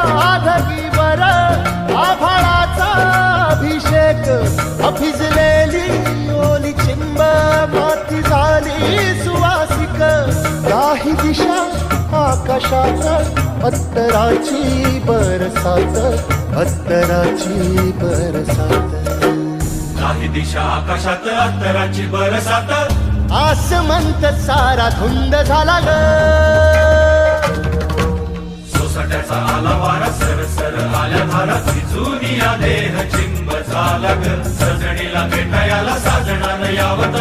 धाधकीवर आभाळाचा अभिषेक अभिजलेली ओली चिंब माती झाली सुवासिक काही दिशा आकाशात अत्तराची बरसात अत्तराची बरसात काही दिशा आकाशात अत्तराची बरसात आसमंत सारा धुंद झाला ग सोसाट्याचा आला वारा सर सर आल्या धारा झिजून या देह चिंब झाला ग सजणीला भेटायला साजणानं यावं